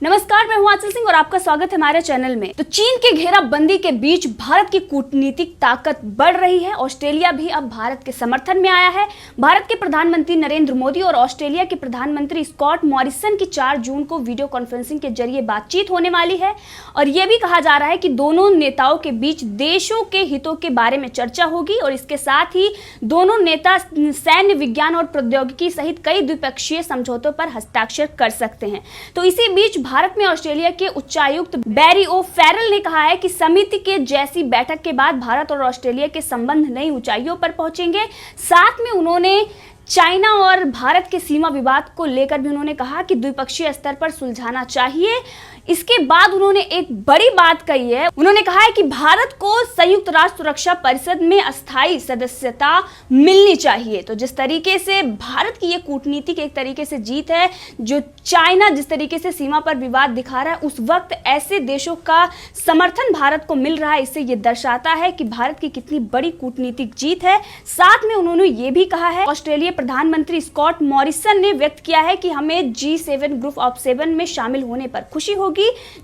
नमस्कार, मैं हूं आंचल सिंह और आपका स्वागत है हमारे चैनल में। तो चीन के घेराबंदी के बीच भारत की कूटनीतिक ताकत बढ़ रही है। ऑस्ट्रेलिया भी अब भारत के समर्थन में आया है। भारत के प्रधानमंत्री नरेंद्र मोदी और ऑस्ट्रेलिया के प्रधानमंत्री स्कॉट मॉरिसन की 4 जून को वीडियो कॉन्फ्रेंसिंग के जरिए बातचीत होने वाली है और यह भी कहा जा रहा है कि दोनों नेताओं के बीच देशों के हितों के बारे में चर्चा होगी और इसके साथ ही दोनों नेता सैन्य विज्ञान और प्रौद्योगिकी सहित कई द्विपक्षीय समझौतों पर हस्ताक्षर कर सकते हैं। तो इसी बीच भारत में ऑस्ट्रेलिया के उच्चायुक्त बैरी ओ फेरल ने कहा है कि समिति के जैसी बैठक के बाद भारत और ऑस्ट्रेलिया के संबंध नई ऊंचाइयों पर पहुंचेंगे। साथ में उन्होंने चाइना और भारत के सीमा विवाद को लेकर भी उन्होंने कहा कि द्विपक्षीय स्तर पर सुलझाना चाहिए। इसके बाद उन्होंने एक बड़ी बात कही है। उन्होंने कहा है कि भारत को संयुक्त राष्ट्र सुरक्षा परिषद में अस्थायी सदस्यता मिलनी चाहिए। तो जिस तरीके से भारत की ये कूटनीतिक एक तरीके से जीत है, जो चाइना जिस तरीके से सीमा पर विवाद दिखा रहा है, उस वक्त ऐसे देशों का समर्थन भारत को मिल रहा है। इससे ये दर्शाता है कि भारत की कितनी बड़ी कूटनीतिक जीत है। साथ में उन्होंने ये भी कहा है, ऑस्ट्रेलिया प्रधानमंत्री स्कॉट मॉरिसन ने व्यक्त किया है कि हमें G7 ग्रुप ऑफ 7 में शामिल होने पर खुशी होगी।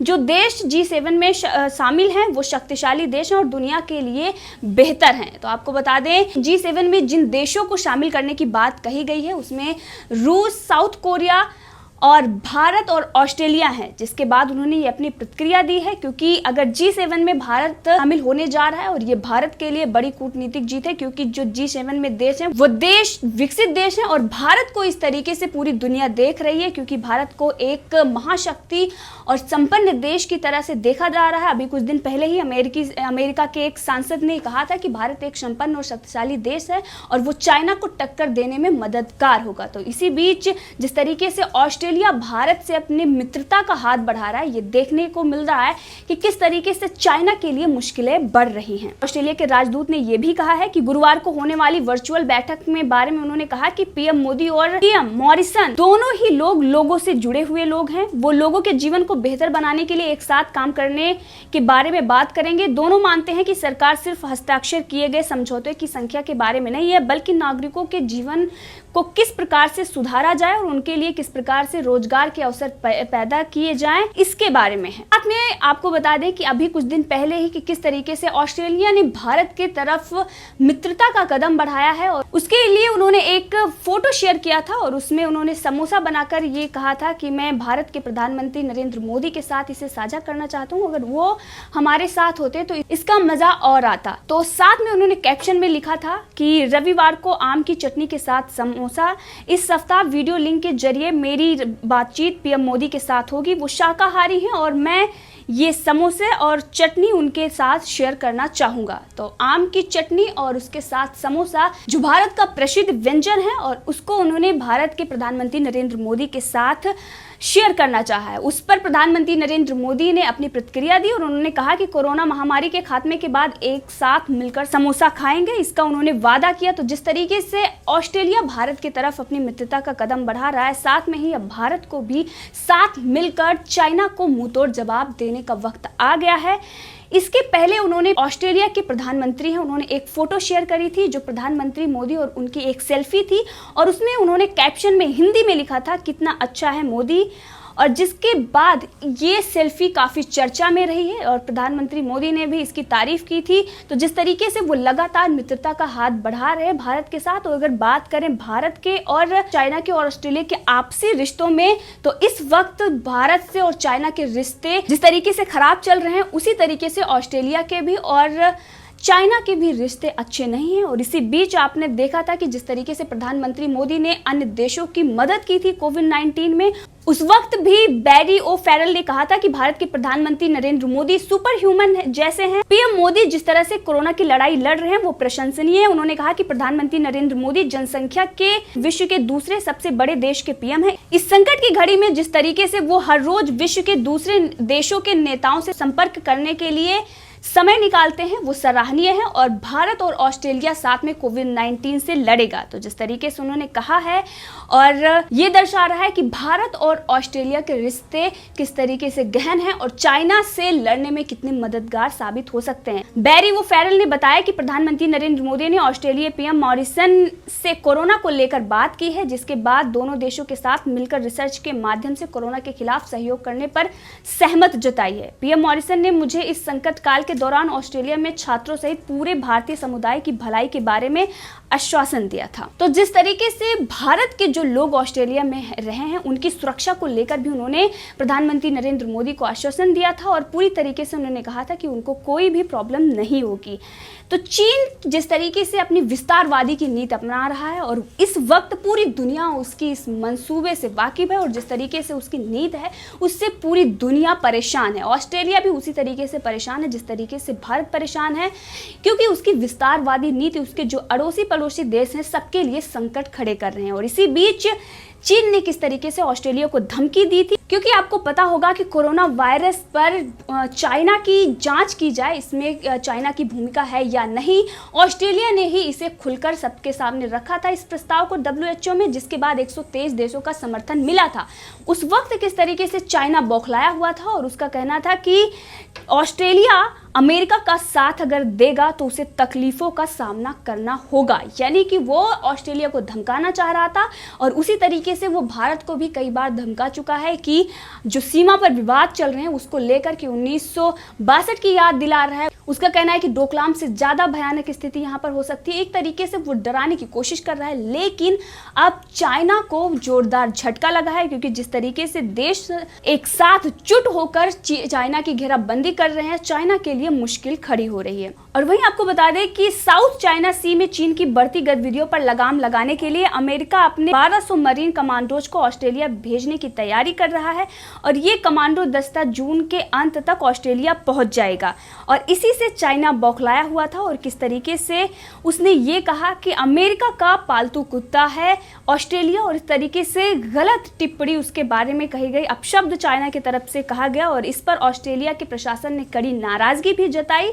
जो देश G7 में शामिल हैं वो शक्तिशाली देश हैं और दुनिया के लिए बेहतर हैं। तो आपको बता दें, G7 में जिन देशों को शामिल करने की बात कही गई है उसमें रूस, साउथ कोरिया और भारत और ऑस्ट्रेलिया हैं। जिसके बाद उन्होंने ये अपनी प्रतिक्रिया दी है, क्योंकि अगर G7 में भारत शामिल होने जा रहा है और ये भारत के लिए बड़ी कूटनीतिक जीत है, क्योंकि जो G7 में देश हैं वो देश विकसित देश हैं और भारत को इस तरीके से पूरी दुनिया देख रही है, क्योंकि भारत को एक महाशक्ति और संपन्न देश की तरह से देखा जा रहा है। अभी कुछ दिन पहले ही अमेरिका के एक सांसद ने कहा था कि भारत एक संपन्न और शक्तिशाली देश है और वो चाइना को टक्कर देने में मददगार होगा। तो इसी बीच जिस तरीके से ऑस्ट्रेलिया भारत से अपनी मित्रता का हाथ बढ़ा रहा है, ये देखने को मिल रहा है कि किस तरीके से चाइना के लिए मुश्किलें बढ़ रही हैं। ऑस्ट्रेलिया के राजदूत ने यह भी कहा है कि गुरुवार को होने वाली वर्चुअल बैठक में बारे में उन्होंने कहा कि पीएम मोदी और पीएम मॉरिसन दोनों ही लोगों से जुड़े हुए लोग हैं। वो लोगों के जीवन को बेहतर बनाने के लिए एक साथ काम करने के बारे में बात करेंगे। दोनों मानते हैं कि सरकार सिर्फ हस्ताक्षर किए गए समझौते की संख्या के बारे में नहीं है, बल्कि नागरिकों के जीवन को किस प्रकार से सुधारा जाए और उनके लिए किस प्रकार से रोजगार के अवसर पैदा किए जाएं, इसके बारे में है। साथ में आपको बता दें कि अभी कुछ दिन पहले ही कि किस तरीके से ऑस्ट्रेलिया ने भारत के तरफ मित्रता का कदम बढ़ाया है और उसके लिए उन्होंने एक फोटो शेयर किया था और उसमें उन्होंने समोसा बनाकर ये कहा था कि मैं भारत के प्रधानमंत्री नरेंद्र मोदी के साथ इसे साझा करना चाहता हूँ, अगर वो हमारे साथ होते तो इसका मजा और आता। तो साथ में उन्होंने कैप्शन में लिखा था कि रविवार को आम की चटनी के साथ समोसा। इस सप्ताह वीडियो लिंक के जरिए मेरी बातचीत पीएम मोदी के साथ होगी। वो शाकाहारी हैं और मैं ये समोसे और चटनी उनके साथ शेयर करना चाहूंगा। तो आम की चटनी और उसके साथ समोसा जो भारत का प्रसिद्ध व्यंजन है और उसको उन्होंने भारत के प्रधानमंत्री नरेंद्र मोदी के साथ शेयर करना चाहा है। उस पर प्रधानमंत्री नरेंद्र मोदी ने अपनी प्रतिक्रिया दी और उन्होंने कहा कि कोरोना महामारी के खात्मे के बाद एक साथ मिलकर समोसा खाएंगे, इसका उन्होंने वादा किया। तो जिस तरीके से ऑस्ट्रेलिया भारत की तरफ अपनी मित्रता का कदम बढ़ा रहा है, साथ में ही अब भारत को भी साथ मिलकर चाइना को मुंहतोड़ जवाब देने का वक्त आ गया है। इसके पहले उन्होंने ऑस्ट्रेलिया के प्रधानमंत्री हैं, उन्होंने एक फोटो शेयर करी थी जो प्रधानमंत्री मोदी और उनकी एक सेल्फी थी और उसमें उन्होंने कैप्शन में हिंदी में लिखा था कितना अच्छा है मोदी, और जिसके बाद ये सेल्फी काफ़ी चर्चा में रही है और प्रधानमंत्री मोदी ने भी इसकी तारीफ की थी। तो जिस तरीके से वो लगातार मित्रता का हाथ बढ़ा रहे हैं भारत के साथ, और अगर बात करें भारत के और चाइना के और ऑस्ट्रेलिया के आपसी रिश्तों में, तो इस वक्त भारत से और चाइना के रिश्ते जिस तरीके से खराब चल रहे हैं, उसी तरीके से ऑस्ट्रेलिया के भी और चाइना के भी रिश्ते अच्छे नहीं हैं। और इसी बीच आपने देखा था कि जिस तरीके से प्रधानमंत्री मोदी ने अन्य देशों की मदद की थी कोविड-19 में, उस वक्त भी बैरी ओ फेरल ने कहा था कि भारत के प्रधानमंत्री नरेंद्र मोदी सुपर ह्यूमन जैसे हैं। पीएम मोदी जिस तरह से कोरोना की लड़ाई लड़ रहे हैं वो प्रशंसनीय है। उन्होंने कहा कि प्रधानमंत्री नरेंद्र मोदी जनसंख्या के विश्व के दूसरे सबसे बड़े देश के पीएम हैं। इस संकट की घड़ी में जिस तरीके से वो हर रोज विश्व के दूसरे देशों के नेताओं से संपर्क करने के लिए समय निकालते हैं वो सराहनीय है और भारत और ऑस्ट्रेलिया साथ में कोविड-19 से लड़ेगा। तो जिस तरीके से उन्होंने कहा है और ये दर्शा रहा है कि भारत और ऑस्ट्रेलिया के रिश्ते किस तरीके से गहन हैं और चाइना से लड़ने में कितने मददगार साबित हो सकते हैं। बैरी वो फेरल ने बताया कि प्रधानमंत्री नरेंद्र मोदी ने ऑस्ट्रेलिया पीएम मॉरिसन से कोरोना को लेकर बात की है, जिसके बाद दोनों देशों के साथ मिलकर रिसर्च के माध्यम से कोरोना के खिलाफ सहयोग करने पर सहमत जताई है। पीएम मॉरिसन ने मुझे इस संकट काल के दौरान ऑस्ट्रेलिया में छात्रों सहित पूरे भारतीय समुदाय की भलाई के बारे में आश्वासन दिया था। तो जिस तरीके से भारत के जो लोग ऑस्ट्रेलिया में रहे हैं उनकी सुरक्षा को लेकर भी उन्होंने प्रधानमंत्री नरेंद्र मोदी को आश्वासन दिया था और पूरी तरीके से उन्होंने कहा था कि उनको कोई भी प्रॉब्लम नहीं होगी। तो चीन जिस तरीके से अपनी विस्तारवादी की नीति अपना रहा है और इस वक्त पूरी दुनिया उसकी इस मंसूबे से वाकिफ है और जिस तरीके से उसकी नीति है उससे पूरी दुनिया परेशान है। ऑस्ट्रेलिया भी उसी तरीके से परेशान है जिस तरीके से भारत परेशान है, क्योंकि उसकी विस्तारवादी नीति उसके जो अड़ोसी पड़ोसी देश हैं सबके लिए संकट खड़े कर रहे हैं। और इसी बीच चीन ने किस तरीके से ऑस्ट्रेलिया को धमकी दी थी, क्योंकि आपको पता होगा कि कोरोना वायरस पर चाइना की जांच की जाए, इसमें चाइना की भूमिका है या नहीं। ऑस्ट्रेलिया ने ही इसे खुलकर सबके सामने रखा था इस प्रस्ताव को WHO में, जिसके बाद 123 देशों का समर्थन मिला था। उस वक्त किस तरीके से चाइना बौखलाया हुआ था और उसका कहना था कि ऑस्ट्रेलिया अमेरिका का साथ अगर देगा तो उसे तकलीफों का सामना करना होगा, यानी कि वो ऑस्ट्रेलिया को धमकाना चाह रहा था। और उसी तरीके से वो भारत को भी कई बार धमका चुका है कि जो सीमा पर विवाद चल रहे हैं उसको लेकर के 1962 की याद दिला रहा है। उसका कहना है कि डोकलाम से ज़्यादा भयानक स्थिति यहाँ पर हो सकती है। एक तरीके से वो डराने की कोशिश कर रहा है, लेकिन अब चाइना को जोरदार झटका लगा है, क्योंकि जिस तरीके से देश एक साथ जुट होकर चाइना की घेराबंदी कर रहे हैं, चाइना के लिए मुश्किल खड़ी हो रही है। और वहीं आपको बता दें कि साउथ चाइना सी में चीन की बढ़ती गतिविधियों पर लगाम लगाने के लिए अमेरिका अपने 1200 मरीन कमांडोज को ऑस्ट्रेलिया भेजने की तैयारी कर रहा है और ये कमांडो दस्ता जून के अंत तक ऑस्ट्रेलिया पहुंच जाएगा। और इसी से चाइना बौखलाया हुआ था और किस तरीके से उसने ये कहा कि अमेरिका का पालतू कुत्ता है ऑस्ट्रेलिया, और इस तरीके से गलत टिप्पणी उसके बारे में कही गई, अपशब्द चाइना की तरफ से कहा गया और इस पर ऑस्ट्रेलिया के प्रशासन ने कड़ी नाराजगी भी जताई।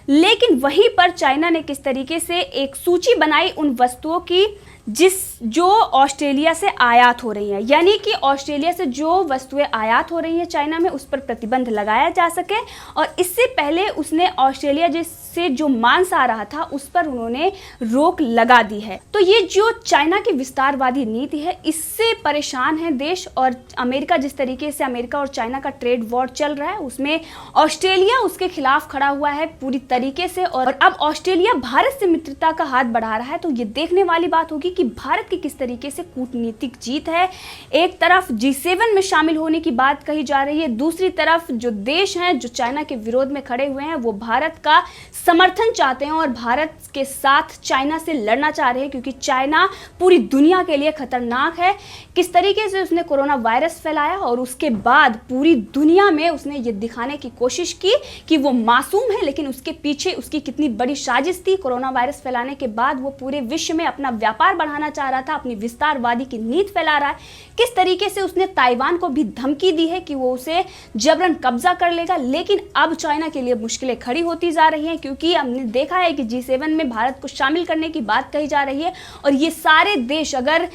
लेकिन वहीं पर चाइना ने किस तरीके से एक सूची बनाई उन वस्तुओं की जो ऑस्ट्रेलिया से आयात हो रही हैं, यानी कि ऑस्ट्रेलिया से जो वस्तुएं आयात हो रही हैं चाइना में उस पर प्रतिबंध लगाया जा सके। और इससे पहले उसने ऑस्ट्रेलिया से जो मांस आ रहा था उस पर उन्होंने रोक लगा दी है। तो ये जो चाइना की विस्तारवादी नीति है इससे परेशान है देश। और अमेरिका जिस तरीके से अमेरिका और चाइना का ट्रेड वॉर चल रहा है उसमें ऑस्ट्रेलिया उसके खिलाफ खड़ा हुआ है पूरी तरीके से, और अब ऑस्ट्रेलिया भारत से मित्रता का हाथ बढ़ा रहा है। तो ये देखने वाली बात होगी कि भारत की किस तरीके से कूटनीतिक जीत है। एक तरफ G7 में शामिल होने की बात कही जा रही है, दूसरी तरफ जो देश हैं जो चाइना के विरोध में खड़े हुए हैं वो भारत का समर्थन चाहते हैं और भारत के साथ चाइना से लड़ना चाह रहे हैं, क्योंकि चाइना पूरी दुनिया के लिए खतरनाक है। किस तरीके से उसने कोरोना वायरस फैलाया और उसके बाद पूरी दुनिया में उसने ये दिखाने की कोशिश की कि वो मासूम है, लेकिन उसके पीछे उसकी कितनी बड़ी साजिश थी। कोरोना वायरस फैलाने के बाद वो पूरे विश्व में अपना व्यापार बढ़ाना चाह रहा था, अपनी विस्तारवादी की नीति फैला रहा है। किस तरीके से उसने ताइवान को भी धमकी दी है कि वो उसे जबरन कब्जा कर लेगा। लेकिन अब चाइना के लिए मुश्किलें खड़ी होती जा रही हैं, क्योंकि हमने देखा है कि G7 में भारत को शामिल करने की बात कही जा रही है और ये सारे देश अगर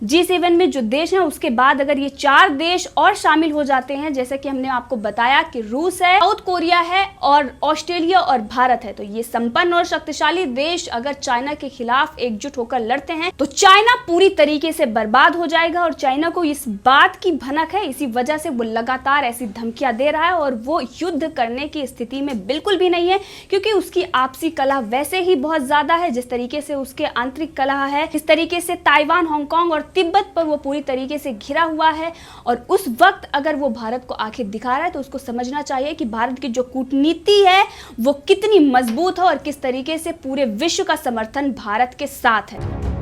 G7 में जो देश हैं उसके बाद अगर ये 4 देश और शामिल हो जाते हैं, जैसे कि हमने आपको बताया कि रूस है, साउथ कोरिया है और ऑस्ट्रेलिया और भारत है, तो ये संपन्न और शक्तिशाली देश अगर चाइना के खिलाफ एकजुट होकर लड़ते हैं तो चाइना पूरी तरीके से बर्बाद हो जाएगा। और चाइना को इस बात की भनक है, इसी वजह से वो लगातार ऐसी धमकियां दे रहा है और वो युद्ध करने की स्थिति में बिल्कुल भी नहीं है, क्योंकि उसकी आपसी कलह वैसे ही बहुत ज्यादा है। जिस तरीके से उसके आंतरिक कलह है, इस तरीके से ताइवान, हांगकांग और तिब्बत पर वो पूरी तरीके से घिरा हुआ है। और उस वक्त अगर वो भारत को आखिर दिखा रहा है तो उसको समझना चाहिए कि भारत की जो कूटनीति है वो कितनी मजबूत है और किस तरीके से पूरे विश्व का समर्थन भारत के साथ है।